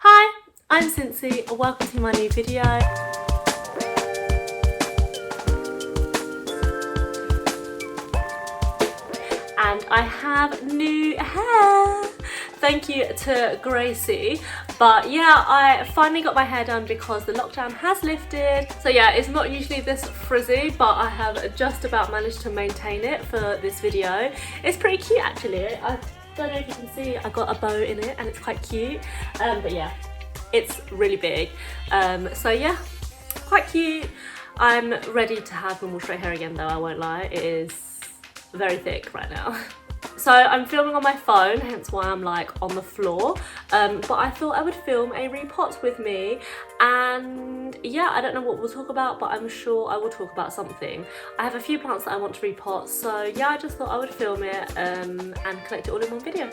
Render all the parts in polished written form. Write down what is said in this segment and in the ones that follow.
Hi, I'm Cinsy, welcome to my new video. And I have new hair. Thank you to Gracie. But yeah, I finally got my hair done because the lockdown has lifted. So yeah, it's not usually this frizzy, but I have just about managed to maintain it for this video. It's pretty cute actually. I don't know if you can see, I got a bow in it and it's quite cute. But yeah, it's really big. So yeah, quite cute. I'm ready to have normal straight hair again though, I won't lie. It is very thick right now. So I'm filming on my phone, hence why I'm like on the floor, but I thought I would film a repot with me, and yeah, I don't know what we'll talk about, but I'm sure I will talk about something. I have a few plants that I want to repot, so yeah, I just thought I would film it and collect it all in one video.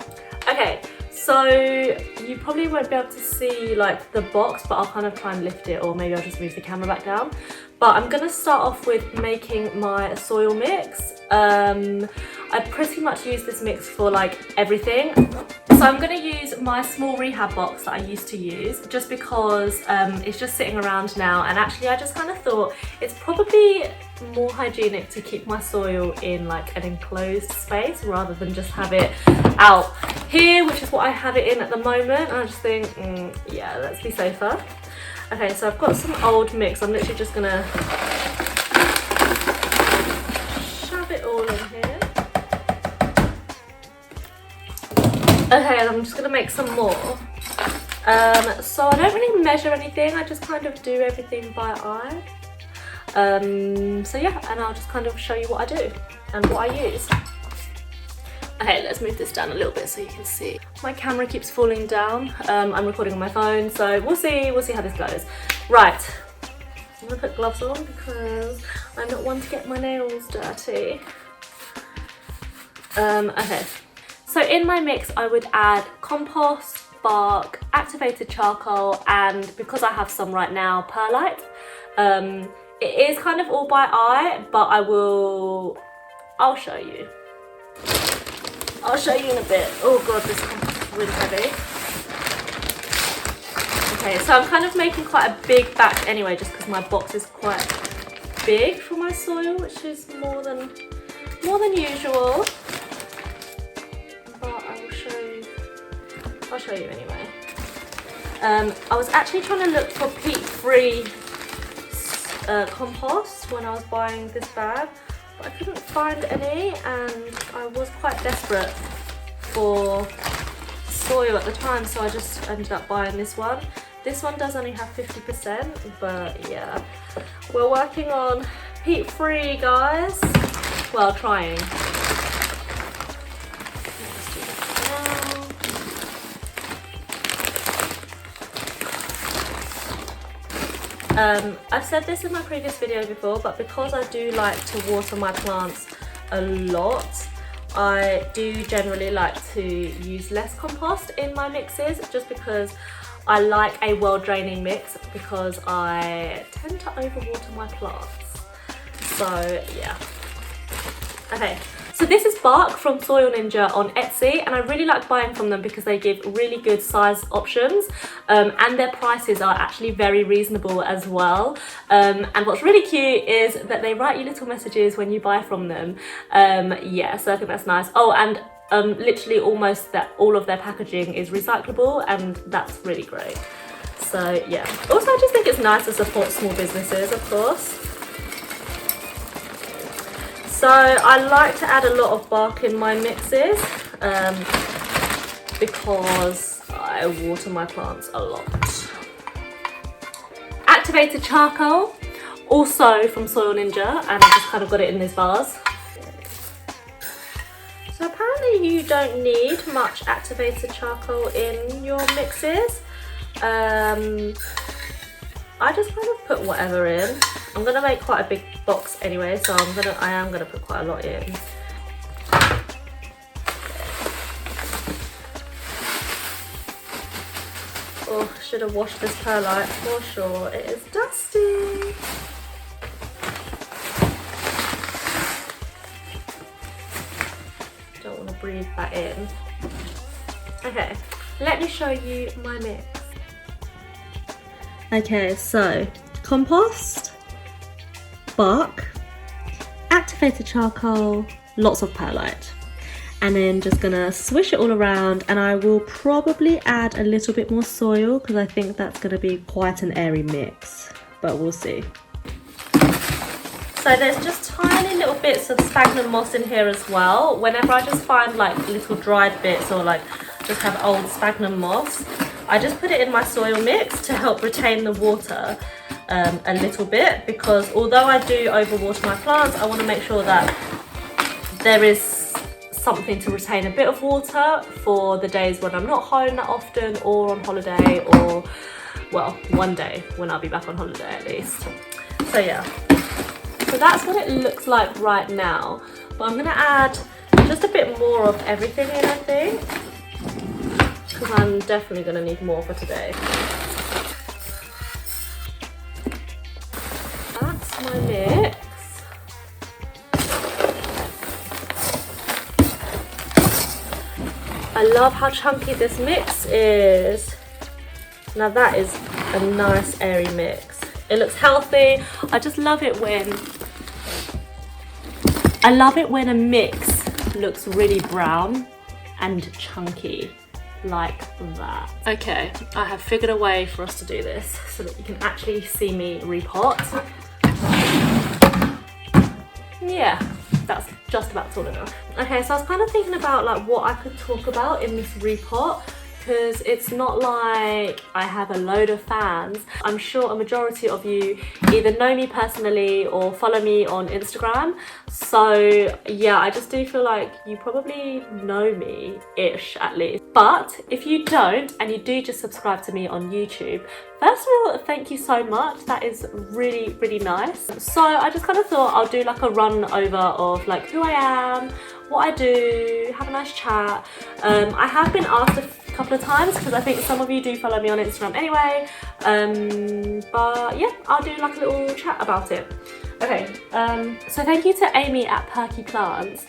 Okay, so you probably won't be able to see like the box, but I'll kind of try and lift it, or maybe I'll just move the camera back down. But I'm gonna start off with making my soil mix. I pretty much use this mix for like everything. So I'm gonna use my small rehab box that I used to use just because it's just sitting around now, and actually I just kind of thought it's probably more hygienic to keep my soil in like an enclosed space rather than just have it out here, which is what I have it in at the moment. I just think, yeah, let's be safer. Okay, so I've got some old mix. I'm literally just gonna shove it all in here. Okay, and I'm just gonna make some more. So I don't really measure anything. I just kind of do everything by eye. So yeah, and I'll just kind of show you what I do and what I use. Okay, let's move this down a little bit so you can see. My camera keeps falling down. I'm recording on my phone, so we'll see how this goes. Right, I'm gonna put gloves on because I'm not one to get my nails dirty. Okay, so in my mix I would add compost, bark, activated charcoal, and because I have some right now, perlite. It is kind of all by eye, but I'll show you. I'll show you in a bit. Oh god, this compost is really heavy. Okay, so I'm kind of making quite a big batch anyway, just because my box is quite big for my soil, which is more than usual. But I'll show you anyway. I was actually trying to look for peat-free compost when I was buying this bag. I couldn't find any, and I was quite desperate for soil at the time, so I just ended up buying this one. This one does only have 50%, but yeah, we're working on peat-free, guys. Well, trying. I've said this in my previous video before, but because I do like to water my plants a lot, I do generally like to use less compost in my mixes, just because I like a well-draining mix, because I tend to overwater my plants. So yeah. Okay. So this is bark from Soil Ninja on Etsy, and I really like buying from them because they give really good size options, and their prices are actually very reasonable as well. And what's really cute is that they write you little messages when you buy from them. Yeah, so I think that's nice. Oh, and literally almost all of their packaging is recyclable, and that's really great. So yeah. Also, I just think it's nice to support small businesses, of course. So I like to add a lot of bark in my mixes because I water my plants a lot. Activated charcoal, also from Soil Ninja, and I just kind of got it in this vase. So apparently you don't need much activated charcoal in your mixes. I just kind of put whatever in. I'm gonna make quite a big box anyway, so I am gonna put quite a lot in. Oh, should have washed this perlite for sure. It is dusty. Don't want to breathe that in. Okay, let me show you my mix. Okay, so compost, bark, activated charcoal, lots of perlite. And then just gonna swish it all around, and I will probably add a little bit more soil because I think that's gonna be quite an airy mix, but we'll see. So there's just tiny little bits of sphagnum moss in here as well. Whenever I just find like little dried bits or like just have old sphagnum moss, I just put it in my soil mix to help retain the water a little bit, because although I do overwater my plants, I want to make sure that there is something to retain a bit of water for the days when I'm not home that often, or on holiday, or well, one day when I'll be back on holiday at least. So yeah, so that's what it looks like right now, but I'm gonna add just a bit more of everything in, I think, because I'm definitely gonna need more for today. That's my mix. I love how chunky this mix is. Now that is a nice airy mix. It looks healthy. I just love it when a mix looks really brown and chunky like that. Okay, I have figured a way for us to do this so that you can actually see me repot. Yeah, that's just about tall enough. Okay, so I was kind of thinking about like what I could talk about in this repot, because it's not like I have a load of fans. I'm sure a majority of you either know me personally or follow me on Instagram. So yeah, I just do feel like you probably know me-ish at least. But if you don't, and you do just subscribe to me on YouTube, first of all, thank you so much. That is really, really nice. So I just kind of thought I'll do like a run over of like who I am, what I do, have a nice chat. I have been asked a couple of times because I think some of you do follow me on Instagram anyway, but yeah, I'll do like a little chat about it. Okay, so thank you to Amy at Perky Plants.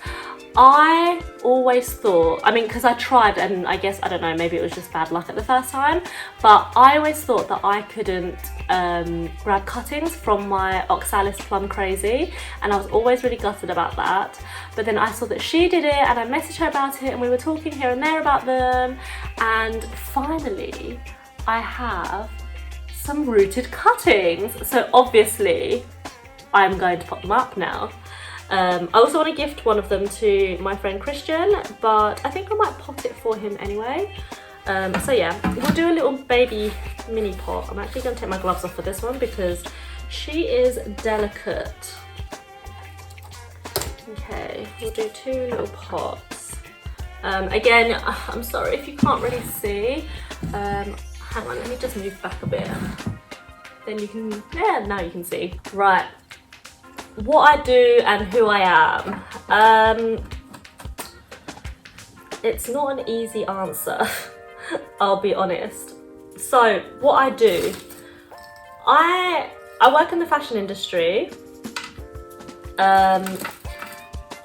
I always thought, I mean, because I tried, and I guess, I don't know, maybe it was just bad luck at the first time, but I always thought that I couldn't grab cuttings from my Oxalis Plum Crazy, and I was always really gutted about that. But then I saw that she did it, and I messaged her about it, and we were talking here and there about them, and finally I have some rooted cuttings. So obviously I'm going to pop them up now. I also want to gift one of them to my friend Christian, but I think I might pot it for him anyway. So yeah, we'll do a little baby mini pot. I'm actually going to take my gloves off for this one because she is delicate. Okay, we'll do 2 little pots. Again, I'm sorry if you can't really see. Hang on, let me just move back a bit. Then you can, yeah, now you can see. Right. What I do and who I am. It's not an easy answer, I'll be honest. So what I do, I work in the fashion industry. I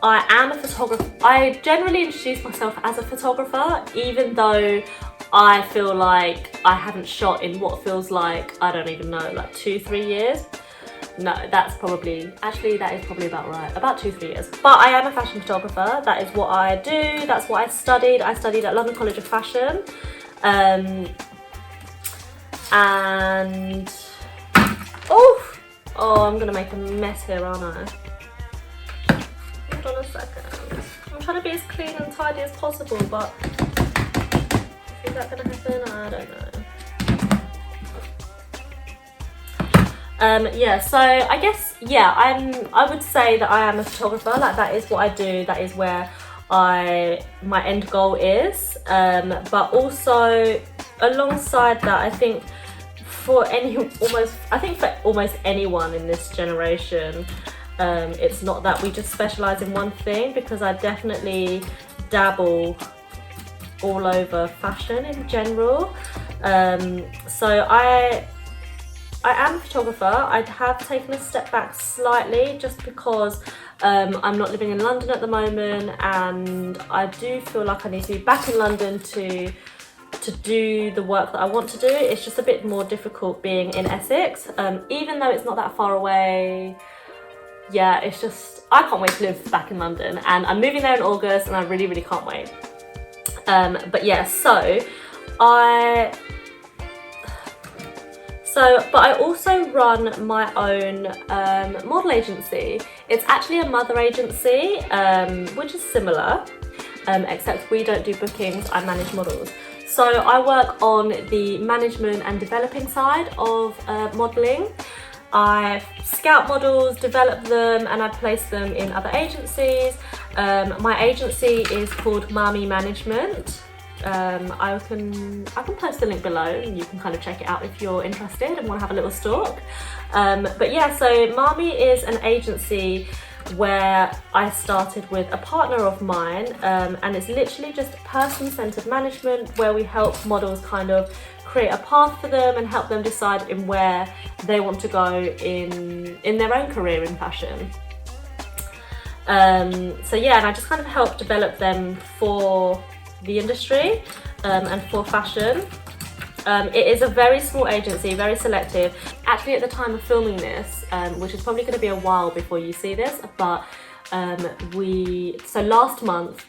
am a photographer. I generally introduce myself as a photographer, even though I feel like I haven't shot in what feels like, I don't even know, like 2-3 years. No, that's probably, actually that is probably about right, about 2-3 years. But I am a fashion photographer. That is what I do, that's what I studied. I studied at London College of Fashion. And, oh, I'm gonna make a mess here, aren't I? Hold on a second. I'm trying to be as clean and tidy as possible, but is that gonna happen? I don't know. Yeah, so I guess, yeah, I would say that I am a photographer. Like, that is what I do, that is where my end goal is. But also alongside that, I think for almost anyone in this generation, it's not that we just specialize in one thing, because I definitely dabble all over fashion in general. So I am a photographer. I have taken a step back slightly just because I'm not living in London at the moment, and I do feel like I need to be back in London to to do the work that I want to do. It's just a bit more difficult being in Essex, even though it's not that far away. Yeah, it's just, I can't wait to live back in London, and I'm moving there in August and I really, really can't wait. But yeah, but I also run my own model agency. It's actually a mother agency, which is similar, except we don't do bookings, I manage models. So I work on the management and developing side of modelling. I scout models, develop them, and I place them in other agencies. My agency is called Mami Management. I can post the link below and you can kind of check it out if you're interested and want to have a little stalk. But yeah, so Mami is an agency where I started with a partner of mine, and it's literally just person-centered management where we help models kind of create a path for them and help them decide in where they want to go in their own career in fashion. So yeah, and I just kind of help develop them for the industry and for fashion. It is a very small agency, very selective. Actually, at the time of filming this, which is probably going to be a while before you see this, but last month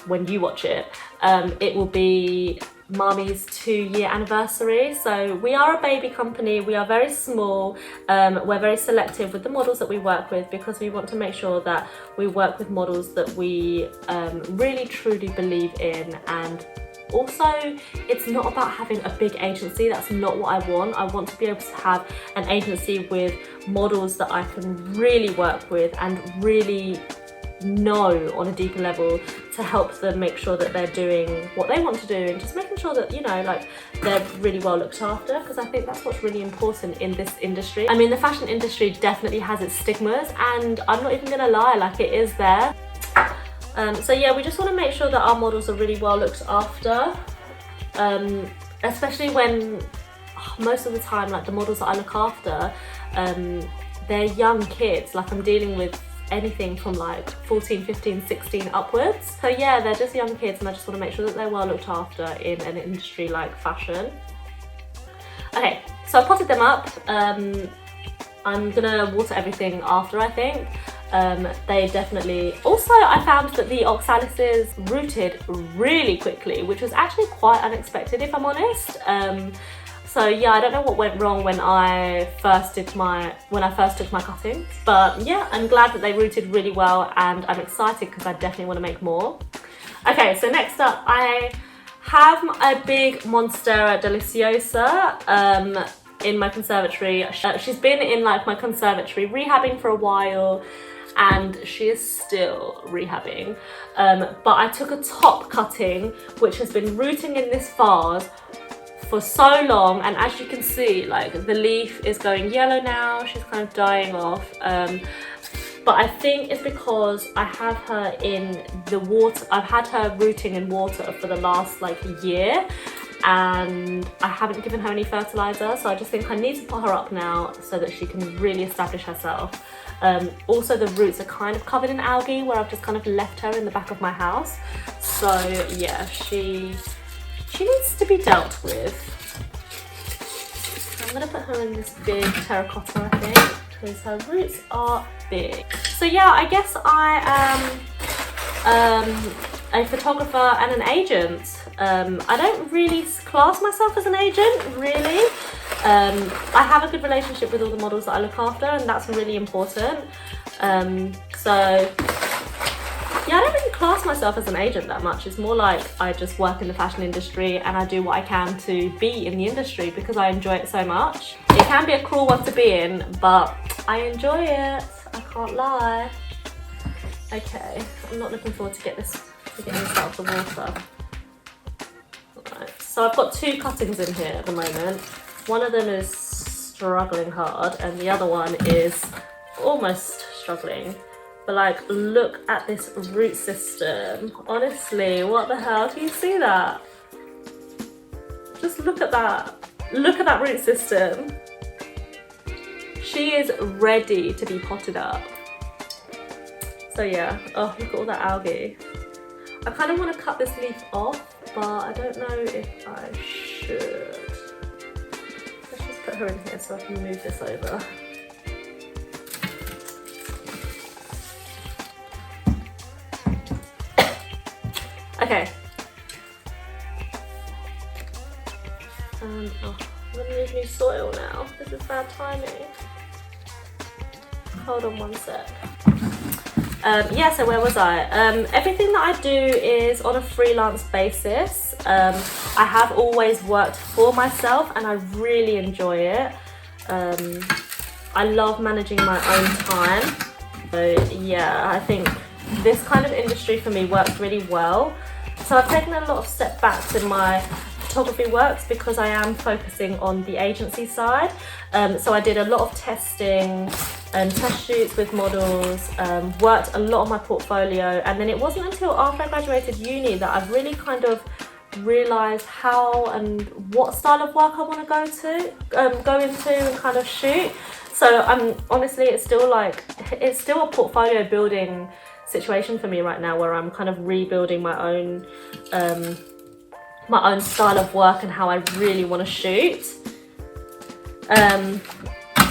when you watch it, it will be Mami's 2-year anniversary. So we are a baby company, we are very small, we're very selective with the models that we work with because we want to make sure that we work with models that we really truly believe in. And also, it's not about having a big agency, that's not what I want. I want to be able to have an agency with models that I can really work with and really know on a deeper level to help them make sure that they're doing what they want to do and just making sure that, you know, like they're really well looked after, because I think that's what's really important in this industry. I mean, the fashion industry definitely has its stigmas, and I'm not even gonna lie, like it is there. So yeah, we just want to make sure that our models are really well looked after, especially when most of the time, like the models that I look after, they're young kids. Like I'm dealing with anything from like 14, 15, 16 upwards. So yeah, they're just young kids, and I just want to make sure that they're well looked after in an industry like fashion. Okay, so I potted them up. I'm gonna water everything after, I think. They definitely, also I found that the oxalises rooted really quickly, which was actually quite unexpected if I'm honest. So yeah, I don't know what went wrong when I first took my cuttings, but yeah, I'm glad that they rooted really well, and I'm excited because I definitely want to make more. Okay, so next up I have a big Monstera Deliciosa in my conservatory. She's been in like my conservatory rehabbing for a while, and she is still rehabbing. But I took a top cutting which has been rooting in this vase for so long, and as you can see, like the leaf is going yellow now, she's kind of dying off. But I think it's because I have her in the water. I've had her rooting in water for the last like year, and I haven't given her any fertilizer, so I just think I need to put her up now so that she can really establish herself. Also, the roots are kind of covered in algae where I've just kind of left her in the back of my house. So yeah, she needs to be dealt with. I'm gonna put her in this big terracotta, I think, because her roots are big. So yeah, I guess I am a photographer and an agent. I don't really class myself as an agent, really. I have a good relationship with all the models that I look after, and that's really important. So yeah, I don't really class myself as an agent that much. It's more like I just work in the fashion industry and I do what I can to be in the industry because I enjoy it so much. It can be a cruel one to be in, but I enjoy it, I can't lie. Okay, I'm not looking forward to getting this out of the water. Right, so I've got 2 cuttings in here at the moment. One of them is struggling hard and the other one is almost struggling. But like, look at this root system. Honestly, what the hell? Can you see that? Just look at that. Look at that root system. She is ready to be potted up. So yeah, oh, look at all that algae. I kind of want to cut this leaf off but I don't know if I should. Let's just put her in here so I can move this over. Okay. And oh, I'm gonna need new soil now. This is bad timing. Hold on one sec. Yeah, so where was I? Everything that I do is on a freelance basis. I have always worked for myself and I really enjoy it. I love managing my own time. So yeah, I think this kind of industry for me works really well. So I've taken a lot of setbacks in my photography works because I am focusing on the agency side. So I did a lot of testing and test shoots with models, worked a lot on my portfolio, and then it wasn't until after I graduated uni that I've really kind of realised how and what style of work I want to go into and kind of shoot. So honestly, it's still a portfolio building situation for me right now, where I'm kind of rebuilding my own style of work and how I really want to shoot.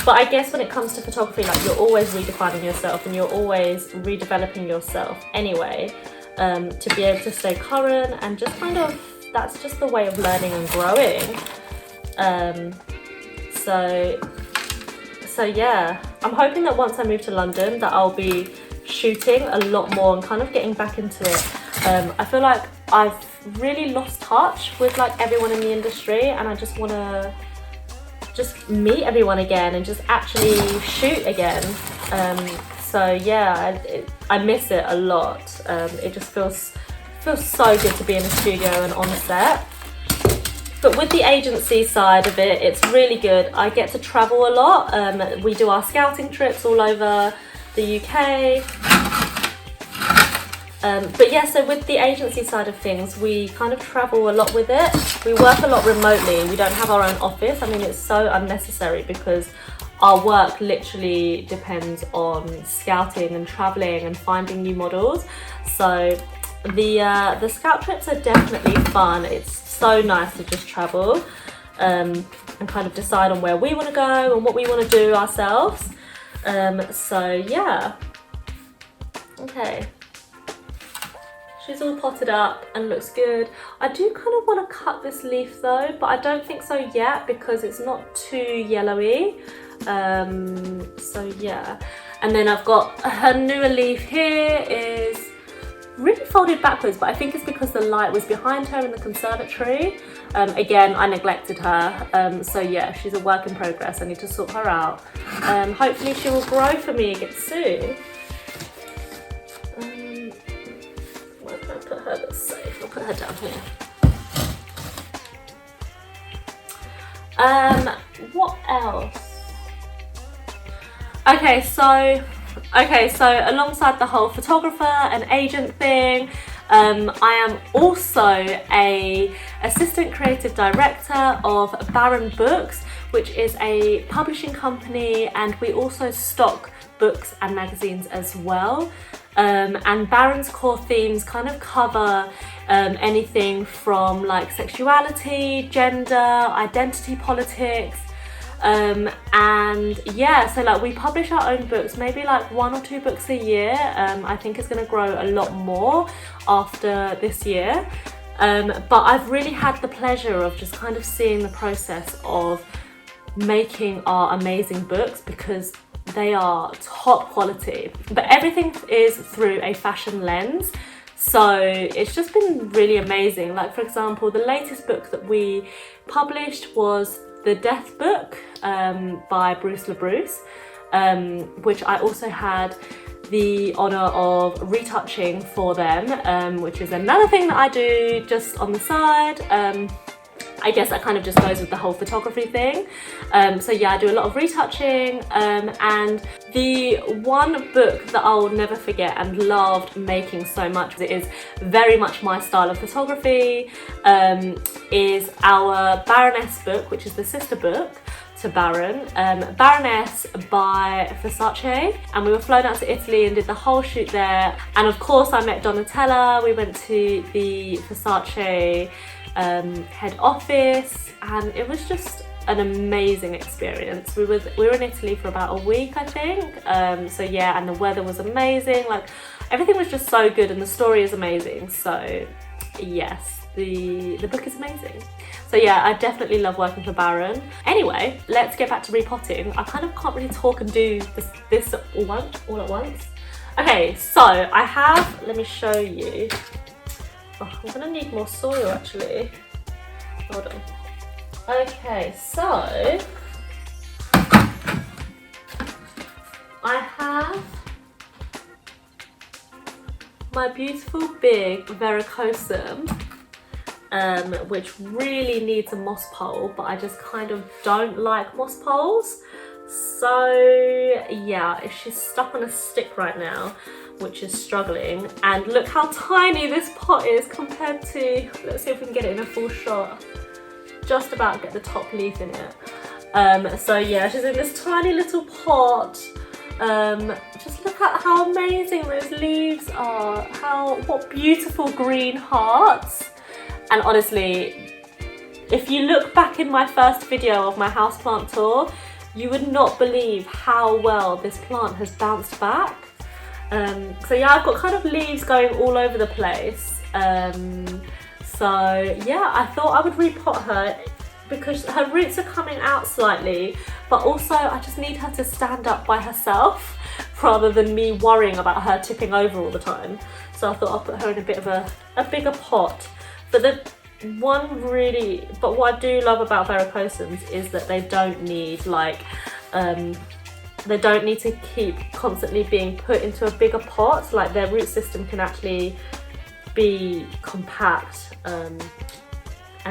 But I guess when it comes to photography, like, you're always redefining yourself and you're always redeveloping yourself anyway, to be able to stay current, and just kind of, that's just the way of learning and growing. So yeah, I'm hoping that once I move to London that I'll be shooting a lot more and kind of getting back into it. I feel like I've really lost touch with like everyone in the industry, and I just want to just meet everyone again and just actually shoot again. So yeah, I miss it a lot. It just feels so good to be in the studio and on set. But with the agency side of it, it's really good. I get to travel a lot. We do our scouting trips all over the UK. But yeah, so with the agency side of things, we kind of travel a lot with it. We work a lot remotely. We don't have our own office. I mean, it's so unnecessary because our work literally depends on scouting and traveling and finding new models. So the scout trips are definitely fun. It's so nice to just travel and kind of decide on where we want to go and what we want to do ourselves. So yeah, okay. She's all potted up and looks good. I do kind of want to cut this leaf though, but I don't think so yet because it's not too yellowy. So yeah. And then I've got her newer leaf here is really folded backwards, but I think it's because the light was behind her in the conservatory. Again, I neglected her. So yeah, she's a work in progress. I need to sort her out. Hopefully she will grow for me again soon. Put her that's safe. I'll put her down here. What else? Okay, so alongside the whole photographer and agent thing, I am also a assistant creative director of Baron Books, which is a publishing company, and we also stock books and magazines as well. And Baron's core themes kind of cover anything from like sexuality, gender, identity politics, and yeah, so like we publish our own books, maybe like 1 or 2 books a year. I think it's going to grow a lot more after this year, but I've really had the pleasure of just kind of seeing the process of making our amazing books, because they are top quality, but everything is through a fashion lens. So it's just been really amazing. Like, for example, the latest book that we published was The Death Book by Bruce LaBruce, which I also had the honour of retouching for them, which is another thing that I do just on the side. I guess that kind of just goes with the whole photography thing. So yeah, I do a lot of retouching, and the one book that I'll never forget and loved making so much, it is very much my style of photography, is our Baroness book, which is the sister book to Baron, Baroness by Versace, and we were flown out to Italy and did the whole shoot there. And of course I met Donatella. We went to the Versace head office, and it was just an amazing experience. We were in Italy for about a week, I think. So yeah, and the weather was amazing. Like, everything was just so good, and the story is amazing. So yes, the book is amazing. So yeah, I definitely love working for Baron. Anyway, let's get back to repotting. I kind of can't really talk and do this all at once. Okay, so I have, let me show you. Oh, I'm gonna need more soil actually. Hold on. Okay, so I have my beautiful big Vericosum, which really needs a moss pole, but I just kind of don't like moss poles. So yeah, she's stuck on a stick right now, which is struggling. And look how tiny this pot is compared to, let's see if we can get it in a full shot. Just about get the top leaf in it. So yeah, she's in this tiny little pot. Just look at how amazing those leaves are. What beautiful green hearts. And honestly, if you look back in my first video of my houseplant tour, you would not believe how well this plant has bounced back. So yeah, I've got kind of leaves going all over the place. So yeah, I thought I would repot her because her roots are coming out slightly, but also I just need her to stand up by herself rather than me worrying about her tipping over all the time. So I thought I'll put her in a bit of a bigger pot. But what I do love about Vericosums is that they don't need like, they don't need to keep constantly being put into a bigger pot. Like, their root system can actually be compact and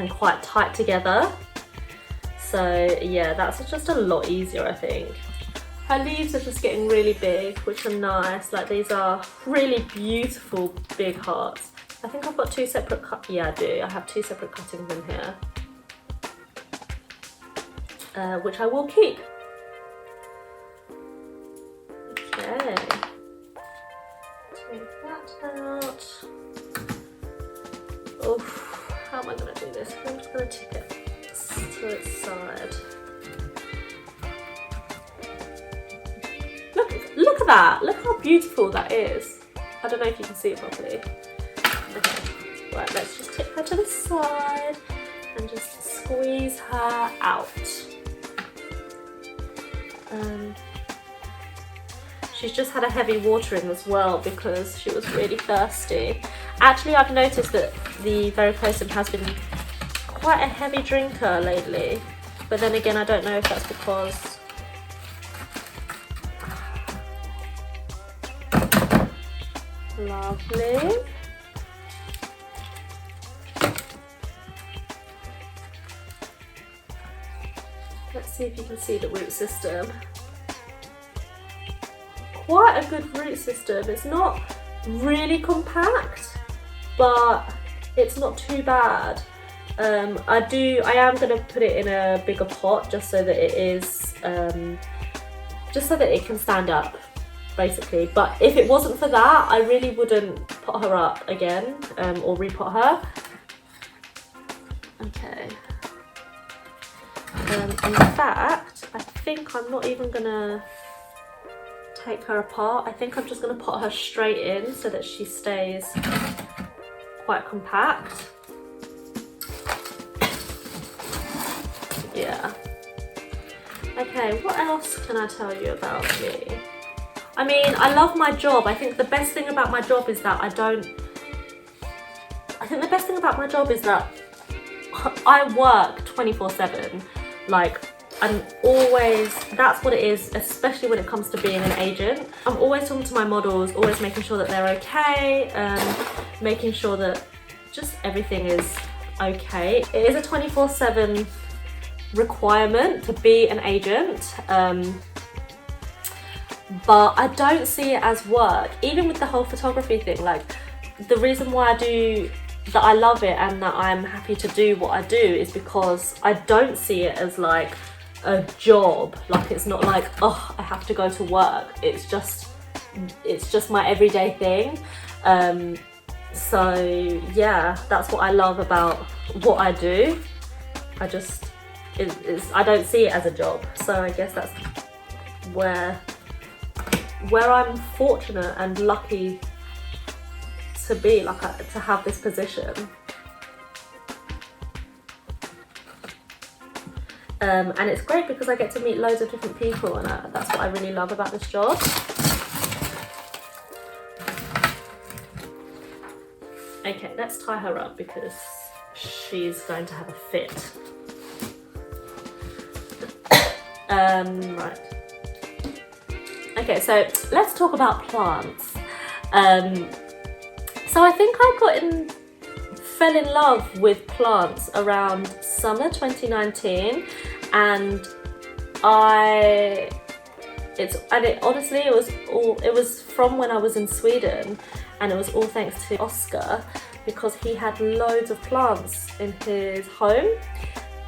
quite tight together. So yeah, that's just a lot easier, I think. Her leaves are just getting really big, which are nice. Like, these are really beautiful big hearts. I think I've got two separate yeah, I do. I have two separate cuttings in here, which I will keep. Okay, take that out. Oh, how am I going to do this? I'm just going to tip it to its side. Look at that! Look how beautiful that is. I don't know if you can see it properly. Okay, right, let's just tip her to the side and just squeeze her out. She's just had a heavy watering as well because she was really thirsty. Actually, I've noticed that the Vericosum has been quite a heavy drinker lately, but then again, I don't know if that's because lovely. Let's see if you can see the root system. Quite a good root system. It's not really compact, but it's not too bad. I am going to put it in a bigger pot just so that it is, just so that it can stand up, basically. But if it wasn't for that, I really wouldn't pot her up again, or repot her. Okay. In fact, I think I'm not even gonna take her apart. I think I'm just gonna pot her straight in so that she stays quite compact. Yeah. Okay, what else can I tell you about me? I mean, I love my job. I think the best thing about my job is that I work 24/7. Like, I'm always, that's what it is, especially when it comes to being an agent. I'm always talking to my models, always making sure that they're okay, making sure that just everything is okay. It is a 24/7 requirement to be an agent, but I don't see it as work. Even with the whole photography thing, like, the reason why that I love it and that I'm happy to do what I do is because I don't see it as like a job. Like, it's not like, oh, I have to go to work. It's just my everyday thing. So yeah, that's what I love about what I do. I don't see it as a job. So I guess that's where I'm fortunate and lucky to be, like, to have this position. And it's great because I get to meet loads of different people, and that's what I really love about this job. Okay, let's tie her up because she's going to have a fit. Right. Okay, so let's talk about plants. So I think I fell in love with plants around summer 2019, and it was from when I was in Sweden, and it was all thanks to Oscar, because he had loads of plants in his home,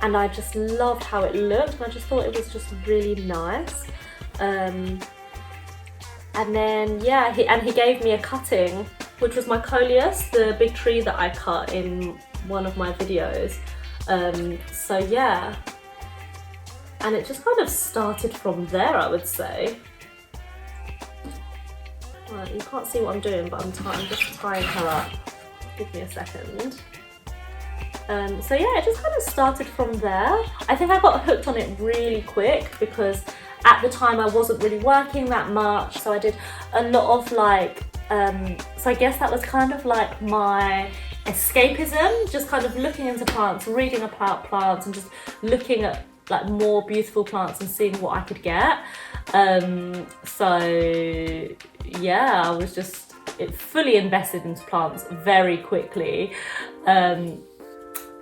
and I just loved how it looked, and I just thought it was just really nice. And then yeah, he gave me a cutting, which was my coleus, the big tree that I cut in one of my videos. So yeah, and it just kind of started from there, I would say. Right, you can't see what I'm doing, but I'm just tying her up. Give me a second. So yeah, it just kind of started from there. I think I got hooked on it really quick because at the time I wasn't really working that much, so I did a lot of like, so I guess that was kind of like my escapism, just kind of looking into plants, reading about plants, and just looking at like more beautiful plants and seeing what I could get. So yeah, I was just fully invested into plants very quickly.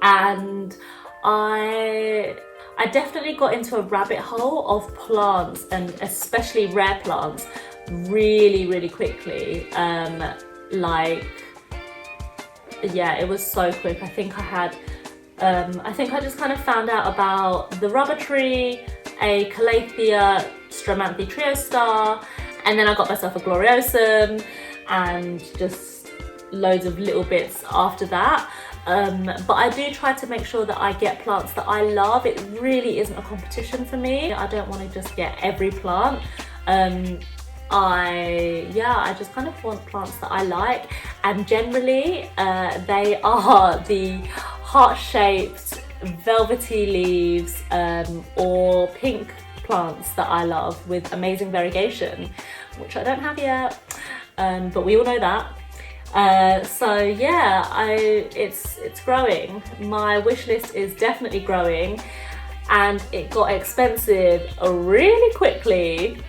And I definitely got into a rabbit hole of plants, and especially rare plants, really, really quickly. Like, yeah, it was so quick. I think I just kind of found out about the rubber tree, a Calathea Stramanthe Trio Star, and then I got myself a Gloriosum, and just loads of little bits after that. But I do try to make sure that I get plants that I love. It really isn't a competition for me. I don't want to just get every plant. I just kind of want plants that I like, and generally they are the heart-shaped velvety leaves or pink plants that I love with amazing variegation, which I don't have yet, but we all know that. So yeah, it's growing. My wish list is definitely growing, and it got expensive really quickly.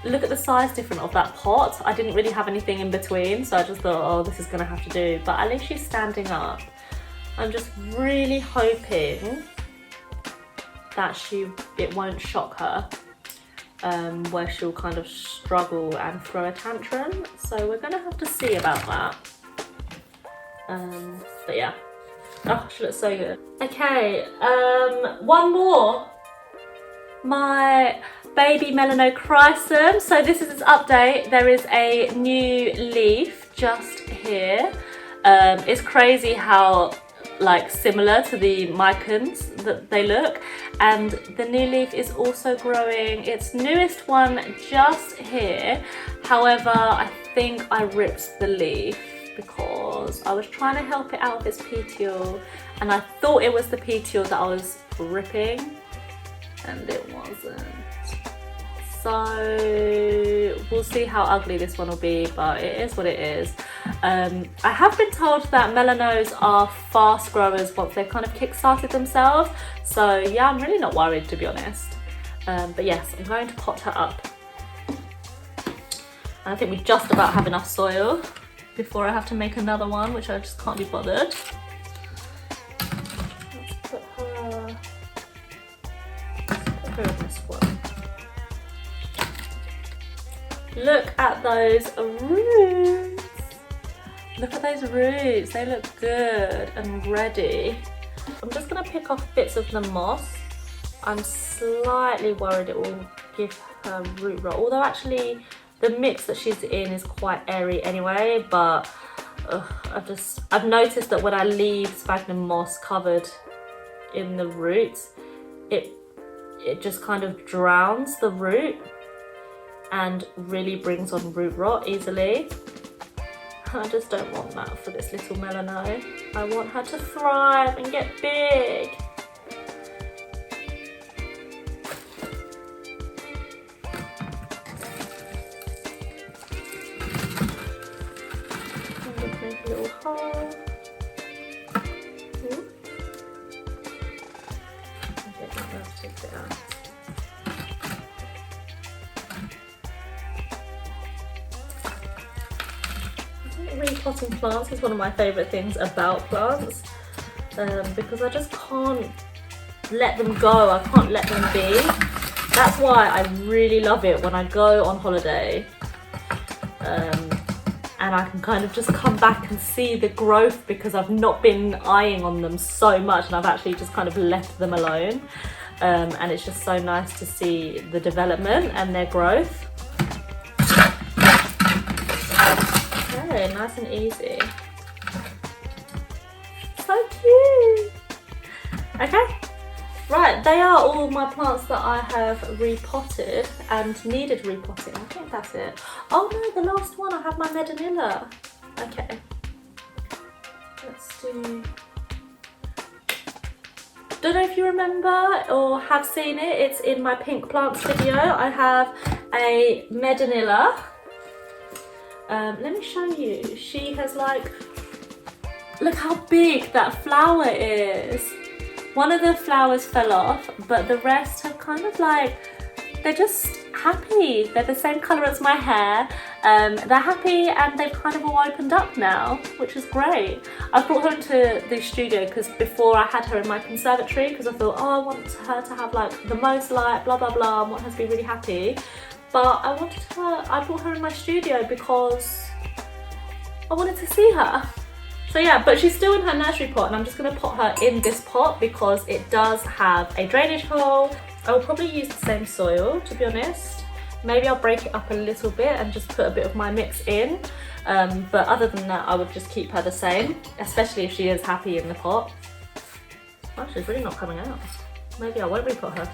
Look at the size difference of that pot. I didn't really have anything in between, so I just thought, oh, this is gonna have to do. But at least she's standing up. I'm just really hoping that it won't shock her, where she'll kind of struggle and throw a tantrum. So we're gonna have to see about that. But yeah, oh, she looks so good. Okay, one more. My baby Melanochrysum. So this is its update. There is a new leaf just here. It's crazy how like similar to the Mycons that they look, and the new leaf is also growing. Its newest one just here. However, I think I ripped the leaf because I was trying to help it out of its petiole, and I thought it was the petiole that I was ripping, and it wasn't. So we'll see how ugly this one will be, but it is what it is. I have been told that melanos are fast growers once they've kind of kick-started themselves. So yeah, I'm really not worried, to be honest. But yes, I'm going to pot her up. And I think we just about have enough soil before I have to make another one, which I just can't be bothered. Let's put her in this one. Look at those roots. Look at those roots. They look good and ready. I'm just going to pick off bits of the moss I'm slightly worried it will give her root rot, although actually the mix that she's in is quite airy anyway, but I've noticed that when I leave sphagnum moss covered in the roots, it just kind of drowns the root and really brings on root rot easily. I just don't want that for this little melano. I want her to thrive and get big. Make a little hole. Okay, let's take it out. Repotting plants is one of my favourite things about plants, because I just can't let them go, I can't let them be. That's why I really love it when I go on holiday, and I can kind of just come back and see the growth because I've not been eyeing on them so much and I've actually just kind of left them alone, and it's just so nice to see the development and their growth. Okay, nice and easy. So cute! Okay, right, they are all my plants that I have repotted and needed repotting. I think that's it. Oh no, the last one, I have my Medanilla. Okay, let's do... Don't know if you remember or have seen it, it's in my pink plants video. I have a Medanilla. Let me show you. She has like, look how big that flower is. One of the flowers fell off, but the rest have kind of like, they're just happy. They're the same colour as my hair. They're happy and they've kind of all opened up now, which is great. I brought her into the studio because before I had her in my conservatory because I thought, oh, I want her to have like the most light, blah, blah, blah. I want her to be really happy. But I brought her in my studio because I wanted to see her. So yeah, but she's still in her nursery pot and I'm just gonna pot her in this pot because it does have a drainage hole. I will probably use the same soil, to be honest. Maybe I'll break it up a little bit and just put a bit of my mix in. But other than that, I would just keep her the same, especially if she is happy in the pot. Oh, she's really not coming out. Maybe I won't repot her.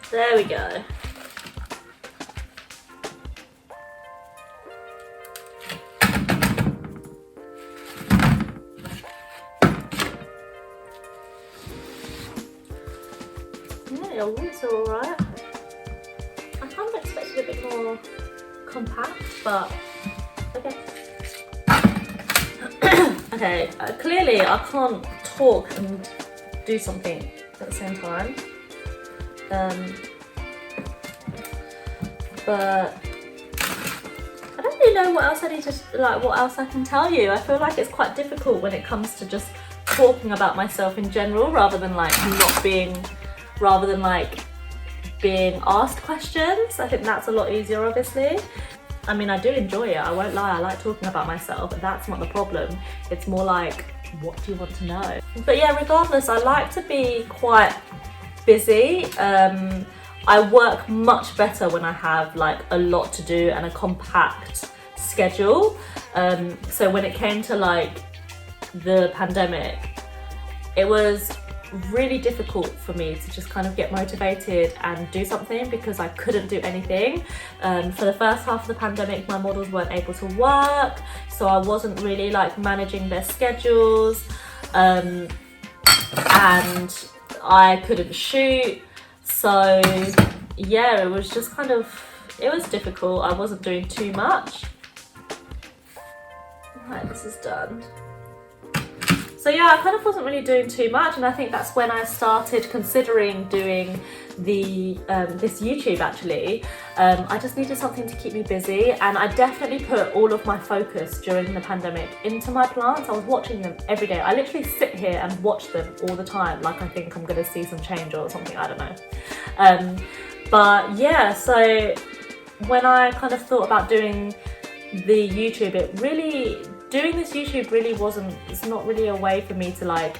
There we go. Yeah, your roots are alright. I kind of expected a bit more compact, but okay. Okay, clearly I can't talk and do something at the same time. But I don't really know what else I need to, like, what else I can tell you. I feel like it's quite difficult when it comes to just talking about myself in general rather than like being asked questions. I think that's a lot easier, obviously. I mean, I do enjoy it, I won't lie, I like talking about myself, but that's not the problem. It's more like, what do you want to know? But yeah, regardless, I like to be quite busy. I work much better when I have like a lot to do and a compact schedule. So when it came to like the pandemic, it was really difficult for me to just kind of get motivated and do something because I couldn't do anything. For the first half of the pandemic, my models weren't able to work, so I wasn't really like managing their schedules, and I couldn't shoot. So yeah, it was just kind of, it was difficult. I wasn't doing too much. Right, this is done. So So yeah, I kind of wasn't really doing too much, and I think that's when I started considering doing the this YouTube actually. I just needed something to keep me busy, and I definitely put all of my focus during the pandemic into my plants. I was watching them every day. I literally sit here and watch them all the time, like I think I'm gonna see some change or something, I don't know. But yeah, so when I kind of thought about doing the YouTube, doing this YouTube really it's not really a way for me to like,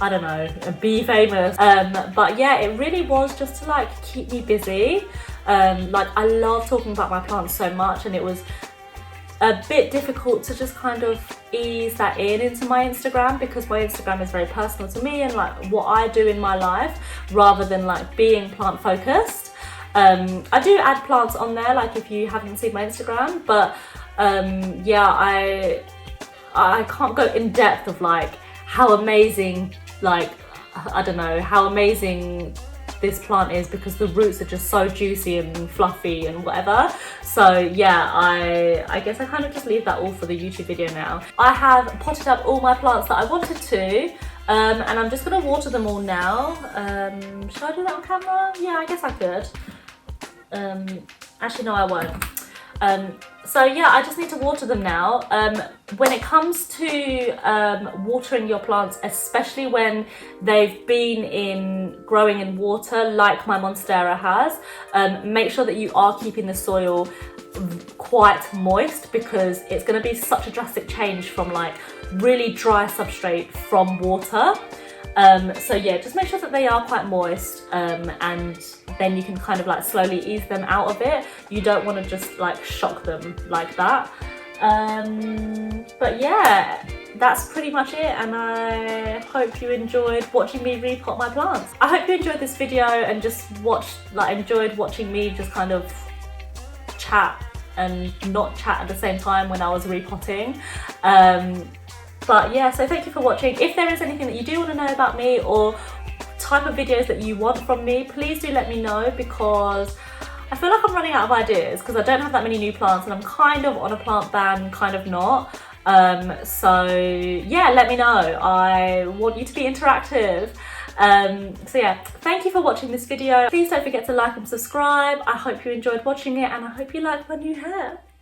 I don't know, be famous. But yeah, it really was just to like keep me busy. Like I love talking about my plants so much, and it was a bit difficult to just kind of ease that into my Instagram, because my Instagram is very personal to me and like what I do in my life, rather than like being plant focused. I do add plants on there, like if you haven't seen my Instagram, but yeah, I can't go in depth of like how amazing, like, I don't know, how amazing this plant is, because the roots are just so juicy and fluffy and whatever. So yeah, I guess I kind of just leave that all for the YouTube video now. I have potted up all my plants that I wanted to, and I'm just gonna water them all now. Should I do that on camera? Yeah, I guess I could. Actually no, I won't. So yeah, I just need to water them now. When it comes to watering your plants, especially when they've been growing in water like my Monstera has, make sure that you are keeping the soil quite moist, because it's going to be such a drastic change from like really dry substrate from water. So yeah, just make sure that they are quite moist, and then you can kind of like slowly ease them out of it. You don't want to just like shock them like that. But yeah, that's pretty much it, and I hope you enjoyed watching me repot my plants. I hope you enjoyed this video and just enjoyed watching me just kind of chat and not chat at the same time when I was repotting. But yeah, so thank you for watching. If there is anything that you do want to know about me, or type of videos that you want from me, please do let me know, because I feel like I'm running out of ideas, because I don't have that many new plants and I'm kind of on a plant ban, kind of not. So yeah, let me know. I want you to be interactive. So yeah, thank you for watching this video. Please don't forget to like and subscribe. I hope you enjoyed watching it, and I hope you like my new hair.